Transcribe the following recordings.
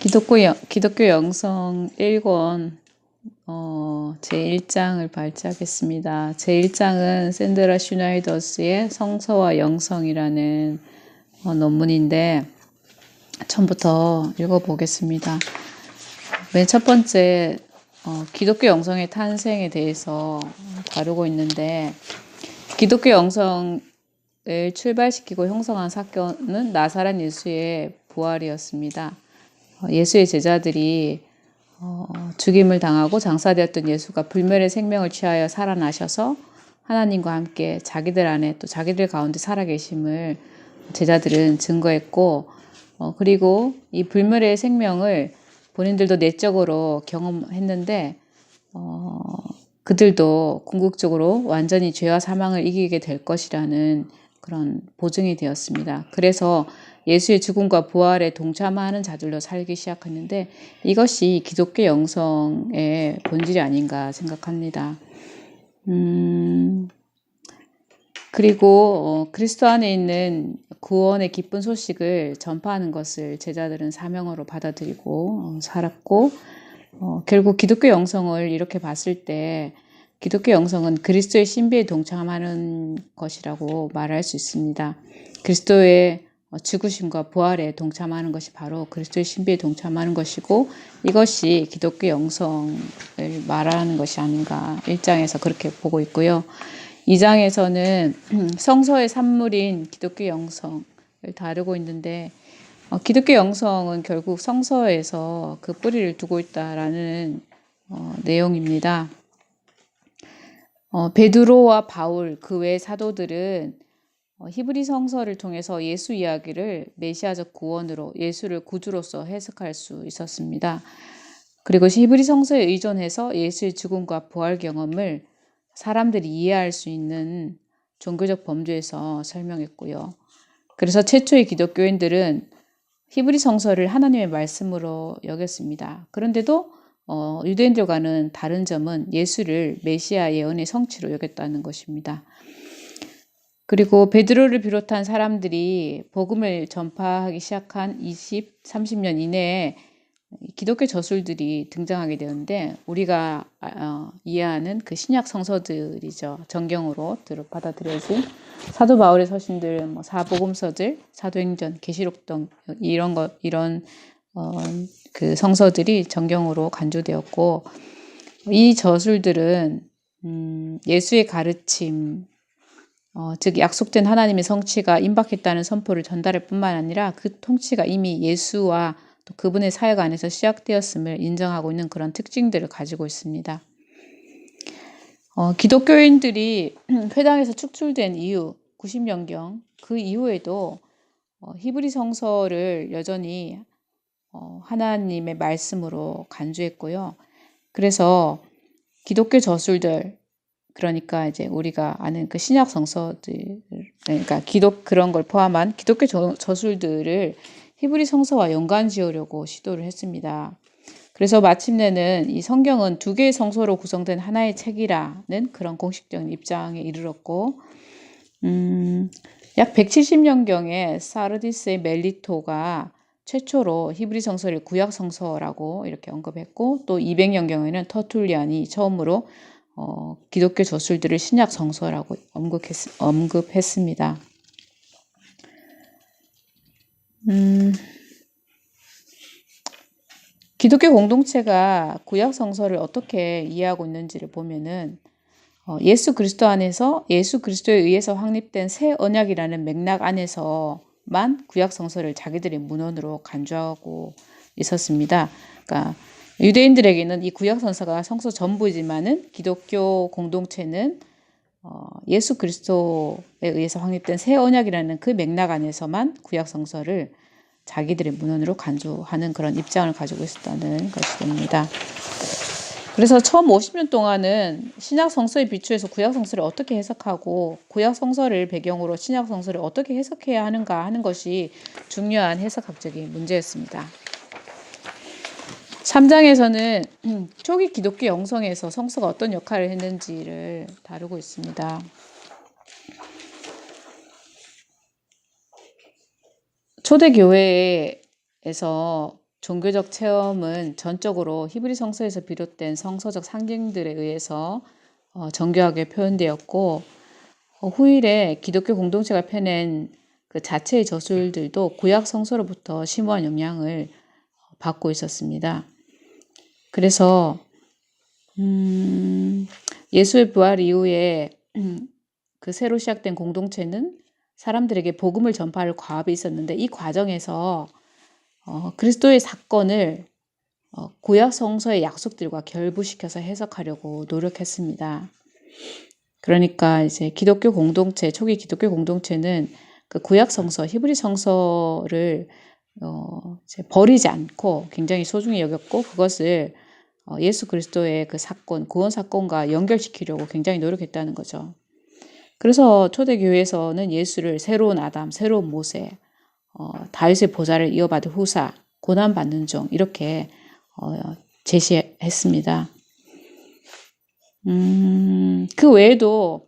기독교 영성 1권 제1장을 발제하겠습니다. 제1장은 샌드라 슈나이더스의 성서와 영성이라는 논문인데 처음부터 읽어보겠습니다. 맨 첫 번째 기독교 영성의 탄생에 대해서 다루고 있는데, 기독교 영성을 출발시키고 형성한 사건은 나사렛 예수의 부활이었습니다. 예수의 제자들이 죽임을 당하고 장사되었던 예수가 불멸의 생명을 취하여 살아나셔서 하나님과 함께 자기들 안에 또 자기들 가운데 살아계심을 제자들은 증거했고, 그리고 이 불멸의 생명을 본인들도 내적으로 경험했는데 그들도 궁극적으로 완전히 죄와 사망을 이기게 될 것이라는 그런 보증이 되었습니다. 그래서 예수의 죽음과 부활에 동참하는 자들로 살기 시작했는데, 이것이 기독교 영성의 본질이 아닌가 생각합니다. 그리고 그리스도 안에 있는 구원의 기쁜 소식을 전파하는 것을 제자들은 사명으로 받아들이고 살았고, 결국 기독교 영성을 이렇게 봤을 때 기독교 영성은 그리스도의 신비에 동참하는 것이라고 말할 수 있습니다. 그리스도의 죽으심과 부활에 동참하는 것이 바로 그리스도의 신비에 동참하는 것이고, 이것이 기독교 영성을 말하는 것이 아닌가 1장에서 그렇게 보고 있고요. 2장에서는 성서의 산물인 기독교 영성을 다루고 있는데, 기독교 영성은 결국 성서에서 그 뿌리를 두고 있다라는 내용입니다. 베드로와 바울 그 외 사도들은 히브리 성서를 통해서 예수 이야기를 메시아적 구원으로, 예수를 구주로서 해석할 수 있었습니다. 그리고 히브리 성서에 의존해서 예수의 죽음과 부활 경험을 사람들이 이해할 수 있는 종교적 범주에서 설명했고요. 그래서 최초의 기독교인들은 히브리 성서를 하나님의 말씀으로 여겼습니다. 그런데도 유대인들과는 다른 점은 예수를 메시아 예언의 성취로 여겼다는 것입니다. 그리고 베드로를 비롯한 사람들이 복음을 전파하기 시작한 30년 이내에 기독교 저술들이 등장하게 되는데, 우리가 이해하는 그 신약 성서들이죠. 정경으로 받아들여진 사도 바울의 서신들, 사복음서들, 사도행전, 계시록 등 이런 그 성서들이 정경으로 간주되었고, 이 저술들은 예수의 가르침, 즉 약속된 하나님의 성취가 임박했다는 선포를 전달할 뿐만 아니라 그 통치가 이미 예수와 또 그분의 사역 안에서 시작되었음을 인정하고 있는 그런 특징들을 가지고 있습니다. 기독교인들이 회당에서 축출된 이후 90년경 그 이후에도 히브리 성서를 여전히 하나님의 말씀으로 간주했고요. 그래서 기독교 저술들, 그러니까 이제 우리가 아는 그 신약 성서들, 그러니까 그런 걸 포함한 기독교 저술들을 히브리 성서와 연관 지으려고 시도를 했습니다. 그래서 마침내는 이 성경은 두 개의 성서로 구성된 하나의 책이라는 그런 공식적인 입장에 이르렀고, 약 170년경에 사르디스의 멜리토가 최초로 히브리 성서를 구약 성서라고 이렇게 언급했고, 또 200년경에는 터툴리안이 처음으로 기독교 저술들을 신약 성서라고 언급했습니다. 기독교 공동체가 구약 성서를 어떻게 이해하고 있는지를 보면은 예수 그리스도 안에서 예수 그리스도에 의해서 확립된 새 언약이라는 맥락 안에서만 구약 성서를 자기들의 문헌으로 간주하고 있었습니다. 그러니까 유대인들에게는 이 구약 성서가 성서 전부이지만은 기독교 공동체는 예수 그리스도에 의해서 확립된 새 언약이라는 그 맥락 안에서만 구약 성서를 자기들의 문헌으로 간주하는 그런 입장을 가지고 있었다는 것이 됩니다. 그래서 처음 50년 동안은 신약 성서에 비추어서 구약 성서를 어떻게 해석하고 구약 성서를 배경으로 신약 성서를 어떻게 해석해야 하는가 하는 것이 중요한 해석학적인 문제였습니다. 3장에서는 초기 기독교 영성에서 성서가 어떤 역할을 했는지를 다루고 있습니다. 초대교회에서 종교적 체험은 전적으로 히브리 성서에서 비롯된 성서적 상징들에 의해서 정교하게 표현되었고 후일에 기독교 공동체가 펴낸 그 자체의 저술들도 구약 성서로부터 심오한 영향을 받고 있었습니다. 그래서 예수의 부활 이후에 그 새로 시작된 공동체는 사람들에게 복음을 전파할 과업이 있었는데 이 과정에서 그리스도의 사건을 구약 성서의 약속들과 결부시켜서 해석하려고 노력했습니다. 그러니까 이제 기독교 공동체, 초기 기독교 공동체는 그 구약 성서, 히브리 성서를 이제 버리지 않고 굉장히 소중히 여겼고 그것을 예수 그리스도의 그 사건, 구원 사건과 연결시키려고 굉장히 노력했다는 거죠. 그래서 초대교회에서는 예수를 새로운 아담, 새로운 모세, 다윗의 보좌를 이어받을 후사, 고난받는 종 이렇게 제시했습니다. 그 외에도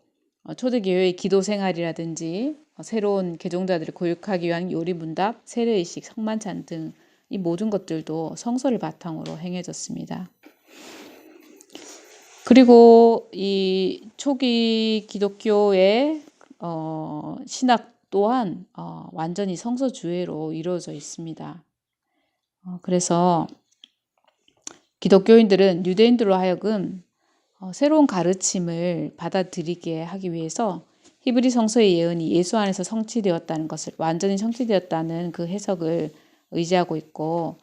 초대교회의 기도 생활이라든지 새로운 개종자들을 교육하기 위한 요리문답, 세례의식, 성만찬 등 이 모든 것들도 성서를 바탕으로 행해졌습니다. 그리고 이 초기 기독교의 신학 또한 완전히 성서 주해로 이루어져 있습니다. 그래서 기독교인들은 유대인들로 하여금 새로운 가르침을 받아들이게 하기 위해서 히브리 성서의 예언이 예수 안에서 성취되었다는 것을 완전히 성취되었다는 그 해석을 의지하고 있고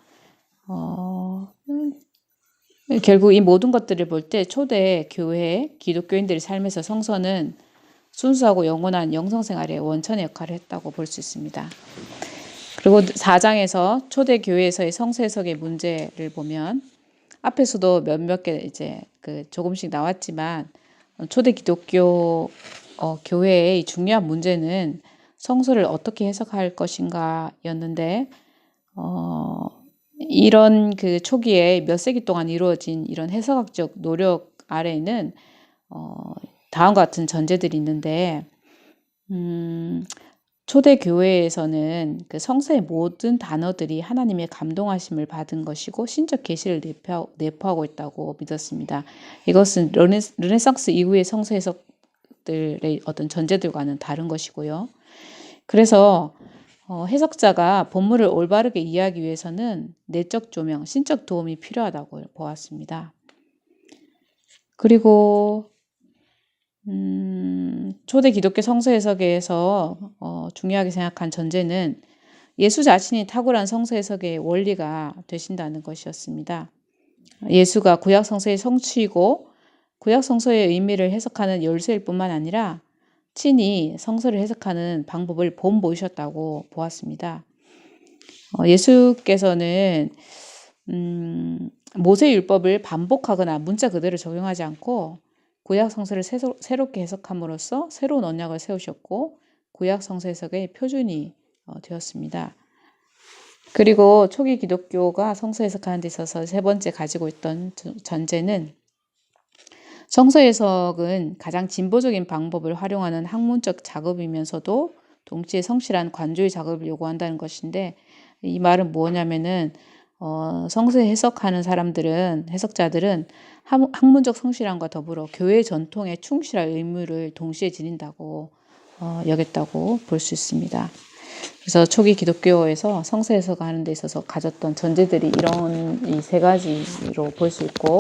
결국 이 모든 것들을 볼 때 초대 교회 기독교인들의 삶에서 성서는 순수하고 영원한 영성생활의 원천의 역할을 했다고 볼 수 있습니다. 그리고 4장에서 초대 교회에서의 성서 해석의 문제를 보면 앞에서도 몇몇 개 이제 조금씩 나왔지만 초대 기독교 교회의 중요한 문제는 성서를 어떻게 해석할 것인가였는데 이런 그 초기에 몇 세기 동안 이루어진 이런 해석학적 노력 아래에는 다음과 같은 전제들이 있는데 초대 교회에서는 그 성서의 모든 단어들이 하나님의 감동하심을 받은 것이고 신적 계시를 내포하고 있다고 믿었습니다. 이것은 르네상스 이후의 성서 해석들의 어떤 전제들과는 다른 것이고요. 그래서 해석자가 본문을 올바르게 이해하기 위해서는 내적 조명, 신적 도움이 필요하다고 보았습니다. 그리고 초대 기독교 성서 해석에서 중요하게 생각한 전제는 예수 자신이 탁월한 성서 해석의 원리가 되신다는 것이었습니다. 예수가 구약 성서의 성취이고 구약 성서의 의미를 해석하는 열쇠일 뿐만 아니라 친히 성서를 해석하는 방법을 본보이셨다고 보았습니다. 예수께서는 모세 율법을 반복하거나 문자 그대로 적용하지 않고 구약 성서를 새롭게 해석함으로써 새로운 언약을 세우셨고 구약 성서 해석의 표준이 되었습니다. 그리고 초기 기독교가 성서 해석하는 데 있어서 세 번째 가지고 있던 전제는 성서 해석은 가장 진보적인 방법을 활용하는 학문적 작업이면서도 동시에 성실한 관조의 작업을 요구한다는 것인데 이 말은 뭐냐면은 성서 해석하는 해석자들은 학문적 성실함과 더불어 교회 전통에 충실할 의무를 동시에 지닌다고 여겼다고 볼 수 있습니다. 그래서 초기 기독교에서 성서 해석하는 데 있어서 가졌던 전제들이 이런 이 세 가지로 볼 수 있고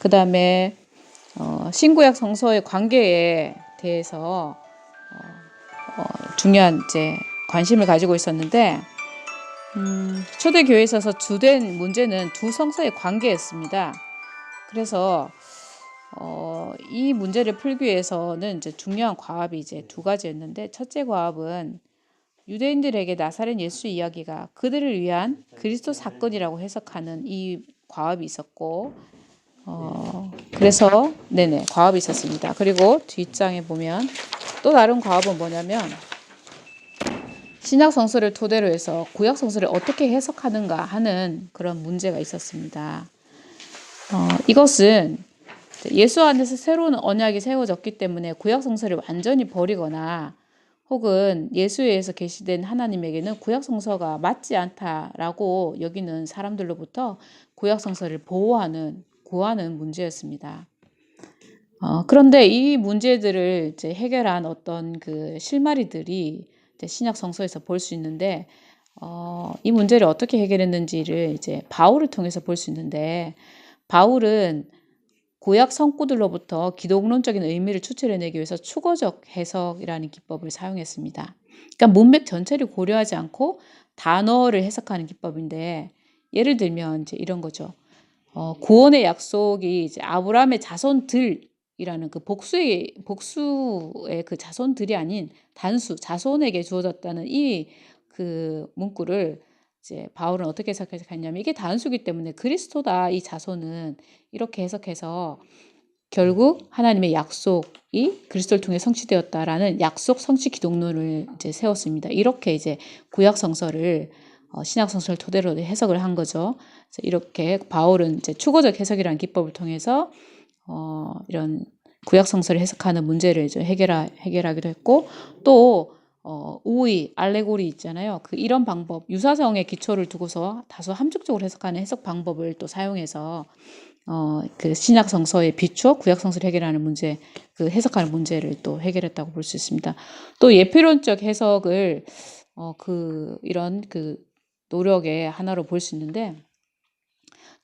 그 다음에 신구약 성서의 관계에 대해서 중요한 이제 관심을 가지고 있었는데 초대교회에 있어서 주된 문제는 두 성서의 관계였습니다. 그래서 이 문제를 풀기 위해서는 이제 중요한 과업이 이제 두 가지였는데 첫째 과업은 유대인들에게 나사렛 예수 이야기가 그들을 위한 그리스도 사건이라고 해석하는 이 과업이 있었고 그래서 과업이 있었습니다. 그리고 뒷장에 보면 또 다른 과업은 뭐냐면 신약 성서를 토대로 해서 구약 성서를 어떻게 해석하는가 하는 그런 문제가 있었습니다. 이것은 예수 안에서 새로운 언약이 세워졌기 때문에 구약 성서를 완전히 버리거나 혹은 예수에서 계시된 하나님에게는 구약 성서가 맞지 않다라고 여기는 사람들로부터 구약 성서를 구하는 문제였습니다. 그런데 이 문제들을 이제 해결한 어떤 그 실마리들이 이제 신약 성서에서 볼 수 있는데, 이 문제를 어떻게 해결했는지를 이제 바울을 통해서 볼 수 있는데, 바울은 구약 성구들로부터 기독론적인 의미를 추출해내기 위해서 추거적 해석이라는 기법을 사용했습니다. 그러니까 문맥 전체를 고려하지 않고 단어를 해석하는 기법인데, 예를 들면 이제 이런 거죠. 구원의 약속이 이제 아브라함의 자손들이라는 그 복수의 그 자손들이 아닌 단수 자손에게 주어졌다는 이 그 문구를 이제 바울은 어떻게 해석했냐면, 이게 단수기 때문에 그리스도다 이 자손은, 이렇게 해석해서 결국 하나님의 약속이 그리스도를 통해 성취되었다라는 약속 성취 기독론을 이제 세웠습니다. 이렇게 이제 구약 성서를 신약 성서를 토대로 해석을 한 거죠. 그래서 이렇게 바울은 이제 추고적 해석이라는 기법을 통해서 이런 구약 성서를 해석하는 문제를 이제 해결하기도 했고, 또 우의, 알레고리 있잖아요. 그 이런 방법, 유사성의 기초를 두고서 다소 함축적으로 해석하는 해석 방법을 또 사용해서 그 신약 성서에 비추어 구약 성서를 해결하는 문제, 그 해석하는 문제를 또 해결했다고 볼 수 있습니다. 또 예표론적 해석을 이런 그 노력의 하나로 볼 수 있는데,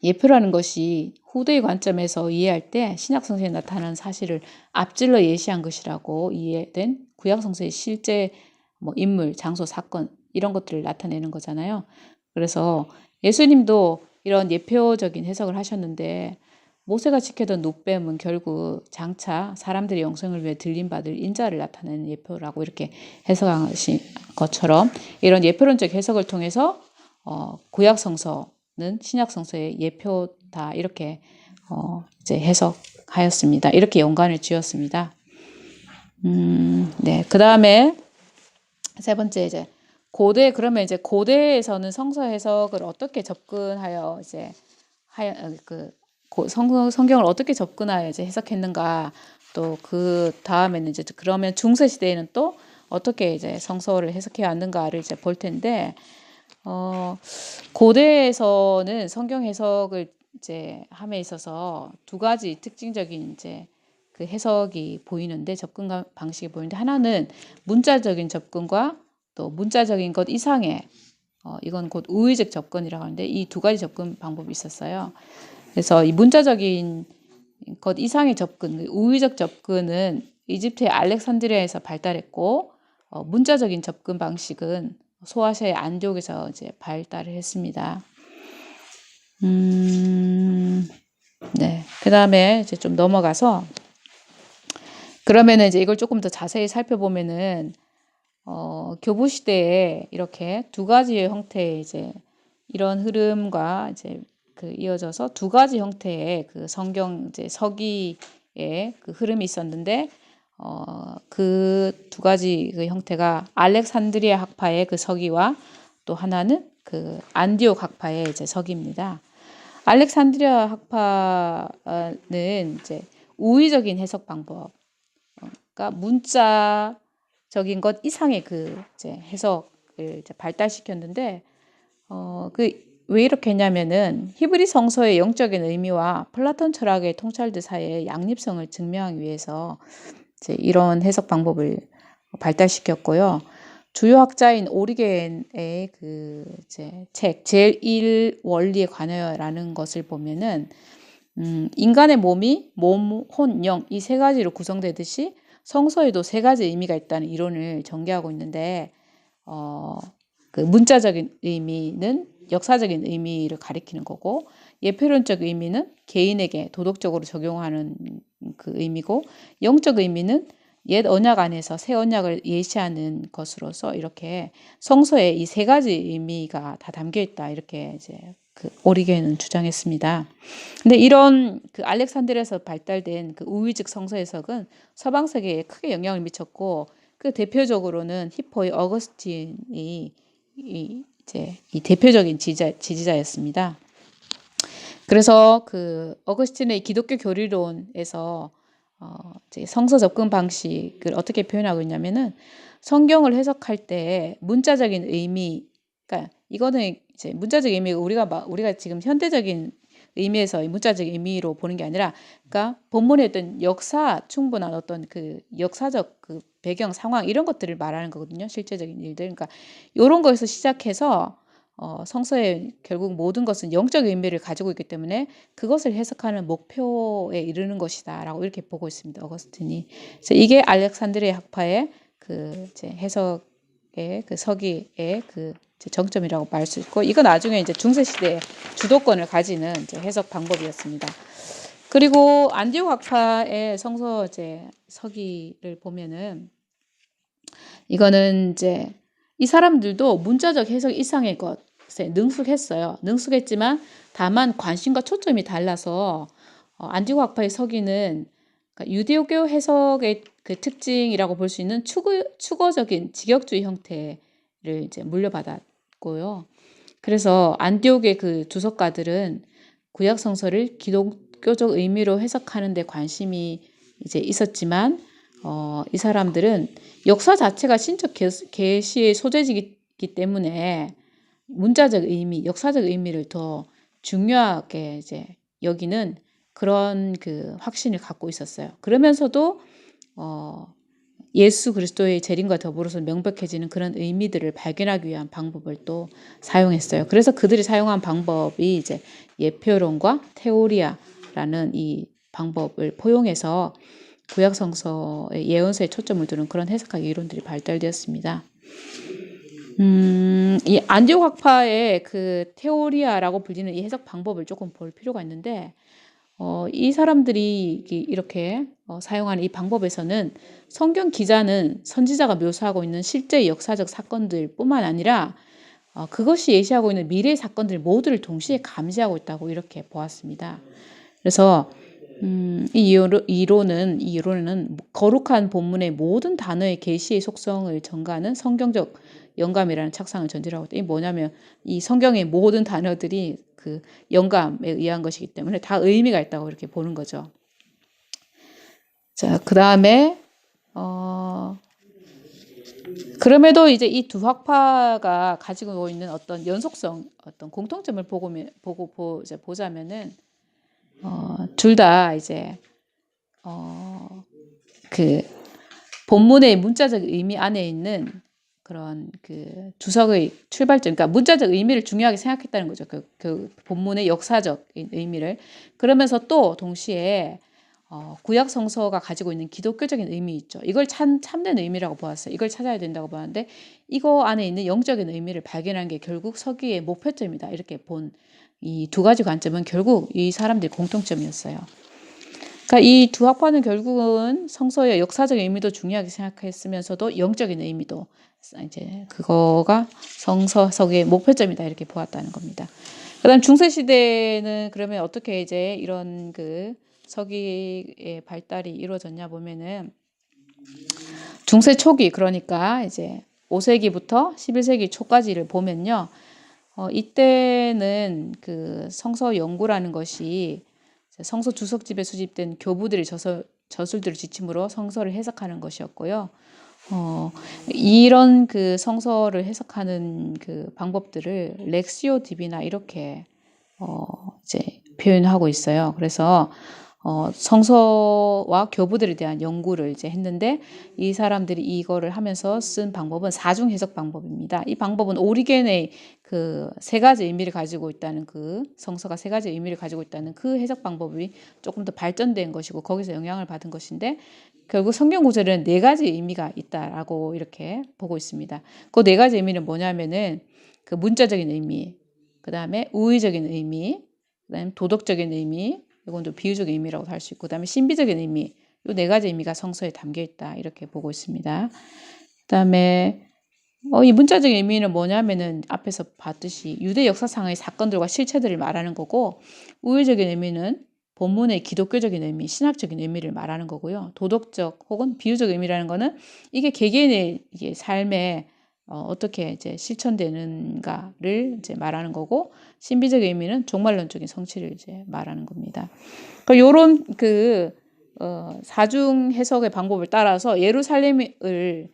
예표라는 것이 후대의 관점에서 이해할 때 신약 성서에 나타난 사실을 앞질러 예시한 것이라고 이해된 구약 성서의 실제 뭐 인물, 장소, 사건 이런 것들을 나타내는 거잖아요. 그래서 예수님도 이런 예표적인 해석을 하셨는데, 모세가 지켜던 놋뱀은 결국 장차 사람들의 영생을 위해 들림받을 인자를 나타내는 예표라고 이렇게 해석하신 것처럼, 이런 예표론적 해석을 통해서 구약 성서는 신약 성서의 예표다 이렇게 이제 해석하였습니다. 이렇게 연관을 지었습니다. 네. 그 다음에 세 번째 이제 그러면 이제 고대에서는 성서 해석을 어떻게 접근하여 이제 성경을 어떻게 접근하여 이제 해석했는가, 또 그 다음에는 이제 그러면 중세 시대에는 또 어떻게 이제 성서를 해석해 왔는가를 이제 볼 텐데, 고대에서는 성경 해석을 이제 함에 있어서 두 가지 특징적인 이제 그 해석이 보이는데, 접근 방식이 보이는데, 하나는 문자적인 접근과 또 문자적인 것 이상의 이건 곧 우의적 접근이라고 하는데, 이 두 가지 접근 방법이 있었어요. 그래서 이 문자적인 것 이상의 접근, 우의적 접근은 이집트의 알렉산드리아에서 발달했고, 문자적인 접근 방식은 소아시아의 안디옥에서 이제 발달을 했습니다. 네. 그 다음에 이제 좀 넘어가서, 그러면은 이제 이걸 조금 더 자세히 살펴보면은, 교부 시대에 이렇게 두 가지의 형태의 이제 이런 흐름과 이제 그 이어져서 두 가지 형태의 그 성경 이제 서기의 그 흐름이 있었는데, 그 두 가지 그 형태가 알렉산드리아 학파의 그 서기와 또 하나는 그 안디옥 학파의 이제 서기입니다. 알렉산드리아 학파는 이제 우의적인 해석 방법, 그러니까 문자적인 것 이상의 그 이제 해석을 이제 발달시켰는데, 왜 이렇게 했냐면은 히브리 성서의 영적인 의미와 플라톤 철학의 통찰들 사이의 양립성을 증명하기 위해서 이제 이런 해석 방법을 발달시켰고요. 주요 학자인 오리겐의 그 이제 책 제1 원리에 관하여라는 것을 보면은, 인간의 몸이 몸, 혼, 영 이 세 가지로 구성되듯이 성서에도 세 가지 의미가 있다는 이론을 전개하고 있는데, 그 문자적인 의미는 역사적인 의미를 가리키는 거고, 예표론적 의미는 개인에게 도덕적으로 적용하는 그 의미고, 영적 의미는 옛 언약 안에서 새 언약을 예시하는 것으로서 이렇게 성서에 이 세 가지 의미가 다 담겨 있다 이렇게 이제 그 오리겐은 주장했습니다. 근데 이런 그 알렉산드리아에서 발달된 그 우의적 성서 해석은 서방 세계에 크게 영향을 미쳤고, 그 대표적으로는 히포의 어거스틴이 이 대표적인 지지자였습니다. 그래서 그 어거스틴의 기독교 교리론에서 이제 성서 접근 방식을 어떻게 표현하고 있냐면은, 성경을 해석할 때 문자적인 의미, 그러니까 이거는 이제 문자적 의미 우리가 지금 현대적인 의미에서 문자적 의미로 보는 게 아니라, 그러니까 본문에 어떤 역사 충분한 어떤 그 역사적 그 배경 상황 이런 것들을 말하는 거거든요. 실제적인 일들. 그러니까 이런 거에서 시작해서 성서의 결국 모든 것은 영적 의미를 가지고 있기 때문에 그것을 해석하는 목표에 이르는 것이다라고 이렇게 보고 있습니다. 어거스틴이. 그래서 이게 알렉산드리아 학파의 그 이제 해석의 그 서기의 그 정점이라고 말할 수 있고, 이건 나중에 이제 중세 시대의 주도권을 가지는 이제 해석 방법이었습니다. 그리고 안디옥 학파의 성서 이제 서기를 보면은 이거는 이제 이 사람들도 문자적 해석 이상의 것에 능숙했어요. 능숙했지만 다만 관심과 초점이 달라서 안디옥 학파의 서기는 그러니까 유대교 해석의 그 특징이라고 볼 수 있는 추거적인 직역주의 형태를 이제 물려받았고요. 그래서 안디옥의 그 주석가들은 구약 성서를 기독교적 의미로 해석하는 데 관심이 이제 있었지만 이 사람들은 역사 자체가 신적 계시의 소재이기 때문에 문자적 의미, 역사적 의미를 더 중요하게 이제 여기는 그런 그 확신을 갖고 있었어요. 그러면서도 예수 그리스도의 재림과 더불어서 명백해지는 그런 의미들을 발견하기 위한 방법을 또 사용했어요. 그래서 그들이 사용한 방법이 이제 예표론과 테오리아라는 이 방법을 포용해서 구약 성서의 예언서에 초점을 두는 그런 해석학 이론들이 발달되었습니다. 이 안디옥 학파의 그 테오리아라고 불리는 이 해석 방법을 조금 볼 필요가 있는데, 이 사람들이 이렇게 사용하는 이 방법에서는 성경 기자는 선지자가 묘사하고 있는 실제 역사적 사건들뿐만 아니라 그것이 예시하고 있는 미래의 사건들 모두를 동시에 감시하고 있다고 이렇게 보았습니다. 그래서 이 이론은 거룩한 본문의 모든 단어의 계시의 속성을 전가하는 성경적 영감이라는 착상을 전제하고 있다. 이 뭐냐면 이 성경의 모든 단어들이 그 영감에 의한 것이기 때문에 다 의미가 있다고 이렇게 보는 거죠. 자, 그 다음에 그럼에도 이제 이 두 학파가 가지고 있는 어떤 연속성, 어떤 공통점을 보자면은 둘 다 이제 그 본문의 문자적 의미 안에 있는 그런 그 주석의 출발점, 그러니까 문자적 의미를 중요하게 생각했다는 거죠. 그 본문의 역사적 의미를. 그러면서 또 동시에 구약 성서가 가지고 있는 기독교적인 의미 있죠. 이걸 참된 의미라고 보았어요. 이걸 찾아야 된다고 보았는데 이거 안에 있는 영적인 의미를 발견한 게 결국 서기의 목표점이다. 이렇게 본 이 두 가지 관점은 결국 이 사람들의 공통점이었어요. 그러니까 이 두 학파는 결국은 성서의 역사적 의미도 중요하게 생각했으면서도 영적인 의미도 이제 그거가 성서석의 목표점이다 이렇게 보았다는 겁니다. 그다음 중세 시대는 그러면 어떻게 이제 이런 그 서기의 발달이 이루어졌냐 보면은 중세 초기, 그러니까 이제 5세기부터 11세기 초까지를 보면요. 이때는 그 성서 연구라는 것이 성서 주석집에 수집된 교부들의 저술들을 지침으로 성서를 해석하는 것이었고요. 이런 그 성서를 해석하는 그 방법들을 렉시오 디비나 이렇게 이제 표현하고 있어요. 그래서 성서와 교부들에 대한 연구를 이제 했는데 이 사람들이 이거를 하면서 쓴 방법은 사중 해석 방법입니다. 이 방법은 오리겐의 그 세 가지 의미를 가지고 있다는 그 성서가 세 가지 의미를 가지고 있다는 그 해석 방법이 조금 더 발전된 것이고 거기서 영향을 받은 것인데 결국 성경 구절에는 네 가지 의미가 있다라고 이렇게 보고 있습니다. 그 네 가지 의미는 뭐냐면은 그 문자적인 의미, 그 다음에 우의적인 의미, 그 다음에 도덕적인 의미, 이건 또 비유적인 의미라고 할 수 있고, 그 다음에 신비적인 의미, 이 네 가지 의미가 성서에 담겨 있다 이렇게 보고 있습니다. 그 다음에 이 문자적인 의미는 뭐냐면은 앞에서 봤듯이 유대 역사상의 사건들과 실체들을 말하는 거고, 우의적인 의미는 본문의 기독교적인 의미, 신학적인 의미를 말하는 거고요. 도덕적 혹은 비유적 의미라는 거는 이게 개개인의 이게 삶에 어떻게 이제 실천되는가를 이제 말하는 거고, 신비적 의미는 종말론적인 성취를 이제 말하는 겁니다. 그러니까 요런 그 사중 해석의 방법을 따라서 예루살렘을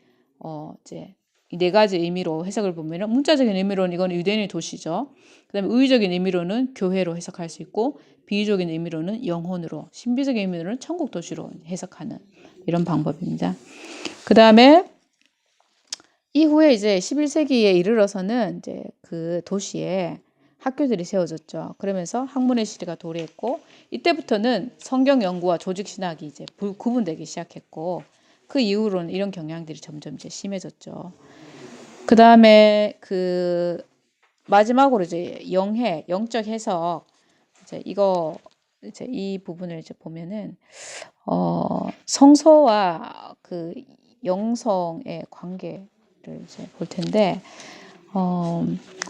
이제 이 네 가지 의미로 해석을 보면은 문자적인 의미로는 이건 유대인의 도시죠. 그다음에 의의적인 의미로는 교회로 해석할 수 있고 비유적인 의미로는 영혼으로, 신비적인 의미로는 천국 도시로 해석하는 이런 방법입니다. 그다음에 이후에 이제 11세기에 이르러서는 이제 그 도시에 학교들이 세워졌죠. 그러면서 학문의 시대가 도래했고 이때부터는 성경 연구와 조직 신학이 이제 구분되기 시작했고 그 이후로는 이런 경향들이 점점 이제 심해졌죠. 그다음에 그 마지막으로 이제 영적 해석 이제 이제 이 부분을 이제 보면은 성서와 그 영성의 관계를 이제 볼 텐데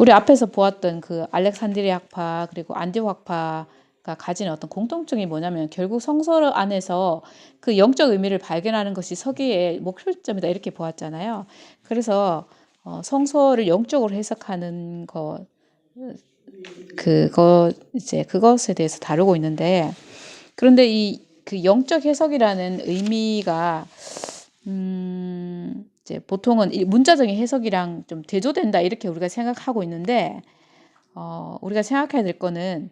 우리 앞에서 보았던 그 알렉산드리아 학파 그리고 안디옥 학파가 가진 어떤 공통점이 뭐냐면 결국 성서 안에서 그 영적 의미를 발견하는 것이 서기의 목표점이다 이렇게 보았잖아요. 그래서 성서를 영적으로 해석하는 그것에 대해서 다루고 있는데 그런데 그 영적 해석이라는 의미가 이제 보통은 문자적인 해석이랑 좀 대조된다 이렇게 우리가 생각하고 있는데 우리가 생각해야 될 거는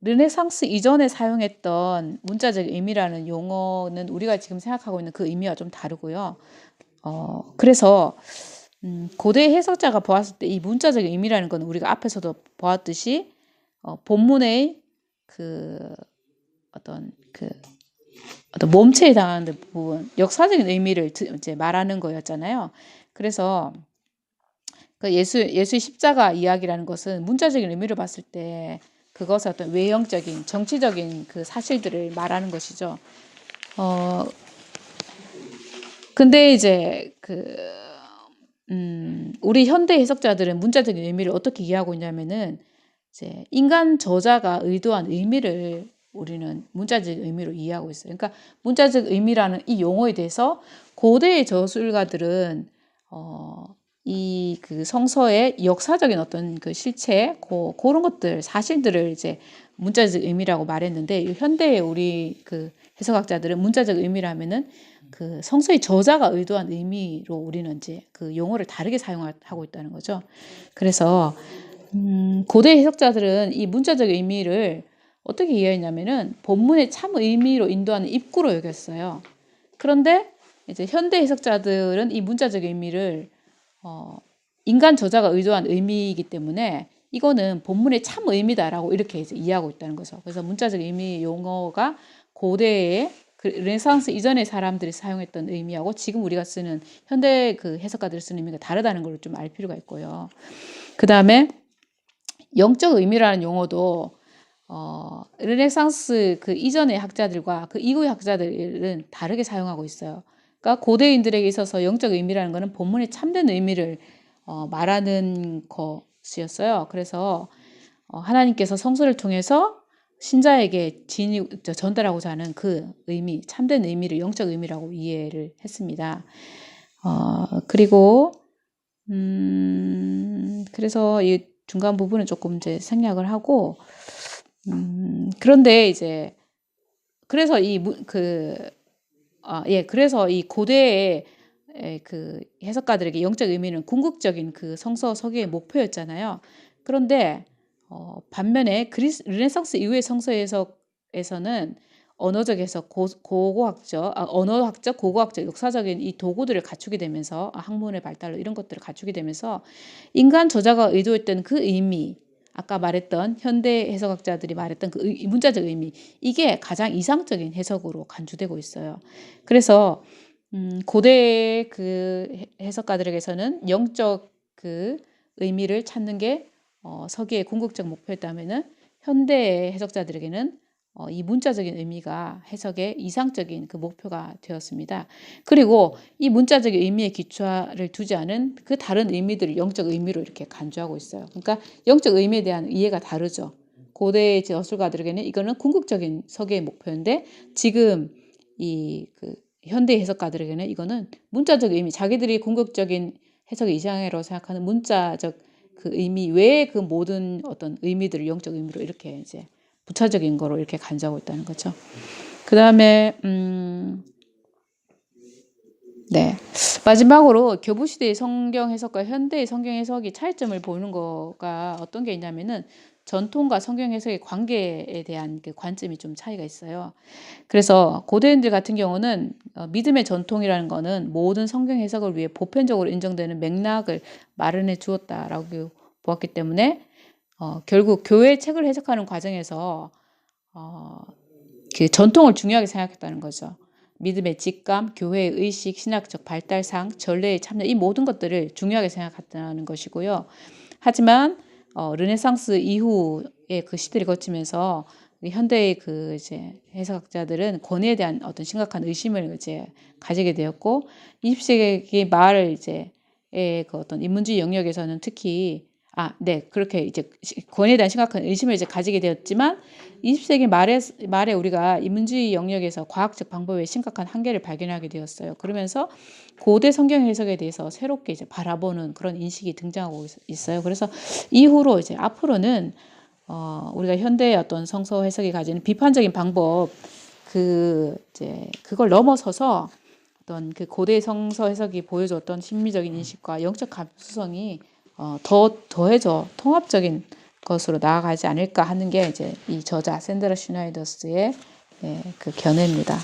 르네상스 이전에 사용했던 문자적 의미라는 용어는 우리가 지금 생각하고 있는 그 의미와 좀 다르고요. 그래서 고대 해석자가 보았을 때 이 문자적 의미라는 건 우리가 앞에서도 보았듯이 본문의 어떤 몸체에 해당하는 부분, 역사적인 의미를 이제 말하는 거였잖아요. 그래서 그 예수의 십자가 이야기라는 것은 문자적인 의미로 봤을 때 그것은 어떤 외형적인, 정치적인 그 사실들을 말하는 것이죠. 근데 이제 우리 현대 해석자들은 문자적인 의미를 어떻게 이해하고 있냐면은 이제 인간 저자가 의도한 의미를 우리는 문자적 의미로 이해하고 있어요. 그러니까 문자적 의미라는 이 용어에 대해서 고대의 저술가들은 이 그 성서의 역사적인 어떤 그 실체, 그런 것들, 사실들을 이제 문자적 의미라고 말했는데 현대의 우리 그 해석학자들은 문자적 의미라면은 그 성서의 저자가 의도한 의미로 우리는 이제 그 용어를 다르게 사용하고 있다는 거죠. 그래서 고대 해석자들은 이 문자적 의미를 어떻게 이해했냐면은 본문의 참 의미로 인도하는 입구로 여겼어요. 그런데 이제 현대 해석자들은 이 문자적 의미를 인간 저자가 의도한 의미이기 때문에 이거는 본문의 참 의미다라고 이렇게 이제 이해하고 있다는 거죠. 그래서 문자적 의미 용어가 고대의 르네상스 이전의 사람들이 사용했던 의미하고 지금 우리가 쓰는 현대 그 해석가들이 쓰는 의미가 다르다는 걸 좀 알 필요가 있고요. 그 다음에 영적 의미라는 용어도 르네상스 그 이전의 학자들과 그 이후의 학자들은 다르게 사용하고 있어요. 그러니까 고대인들에게 있어서 영적 의미라는 것은 본문의 참된 의미를 말하는 것이었어요. 그래서 하나님께서 성서를 통해서 신자에게 전달하고자 하는 그 의미, 참된 의미를 영적 의미라고 이해를 했습니다. 그리고 그래서 이 중간 부분은 조금 이제 생략을 하고 그런데 이제 그래서 그래서 이 고대의 그 해석가들에게 영적 의미는 궁극적인 그 성서 서기의 목표였잖아요. 그런데 반면에 르네상스 이후의 성서 해석에서는 언어적 해석, 언어학적, 고고학적, 역사적인 이 도구들을 갖추게 되면서 학문의 발달로 이런 것들을 갖추게 되면서 인간 저자가 의도했던 그 의미, 아까 말했던 현대 해석학자들이 말했던 그 문자적 의미, 이게 가장 이상적인 해석으로 간주되고 있어요. 그래서 고대 그 해석가들에게서는 영적 그 의미를 찾는 게 서기의 궁극적 목표였다면은 현대 해석자들에게는 이 문자적인 의미가 해석의 이상적인 그 목표가 되었습니다. 그리고 이 문자적 의미에 기초를 두지 않은 그 다른 의미들을 영적 의미로 이렇게 간주하고 있어요. 그러니까 영적 의미에 대한 이해가 다르죠. 고대 저술가들에게는 이거는 궁극적인 서기의 목표인데 지금 그 현대 해석가들에게는 이거는 문자적 의미, 자기들이 궁극적인 해석의 이상으로 생각하는 문자적 그 의미 외에 그 모든 어떤 의미들을 영적 의미로 이렇게 이제 부차적인 거로 이렇게 간주하고 있다는 거죠. 그 다음에 네. 마지막으로 교부시대의 성경 해석과 현대의 성경 해석이 차이점을 보이는 거가 어떤 게 있냐면은 전통과 성경 해석의 관계에 대한 그 관점이 좀 차이가 있어요. 그래서 고대인들 같은 경우는 믿음의 전통이라는 거는 모든 성경 해석을 위해 보편적으로 인정되는 맥락을 마련해 주었다라고 보았기 때문에 결국 교회 책을 해석하는 과정에서 어, 그 전통을 중요하게 생각했다는 거죠. 믿음의 직감, 교회의 의식, 신학적 발달상, 전례의 참여 이 모든 것들을 중요하게 생각했다는 것이고요. 하지만 르네상스 이후의 그 시대를 거치면서 현대의 그 이제 해석학자들은 권위에 대한 어떤 심각한 의심을 이제 가지게 되었고 20세기 말 이제 그 어떤 인문주의 영역에서는 특히 네, 그렇게 이제 권위에 대한 심각한 의심을 이제 가지게 되었지만 20세기 말에 우리가 인문주의 영역에서 과학적 방법의 심각한 한계를 발견하게 되었어요. 그러면서 고대 성경 해석에 대해서 새롭게 이제 바라보는 그런 인식이 등장하고 있어요. 그래서 이후로 이제 앞으로는 우리가 현대의 어떤 성서 해석이 가지는 비판적인 방법 이제 그걸 넘어서서 어떤 그 고대 성서 해석이 보여줬던 심미적인 인식과 영적 감수성이 더해져 통합적인 것으로 나아가지 않을까 하는 게 이제 이 저자 샌드라 슈나이더스의 그 견해입니다.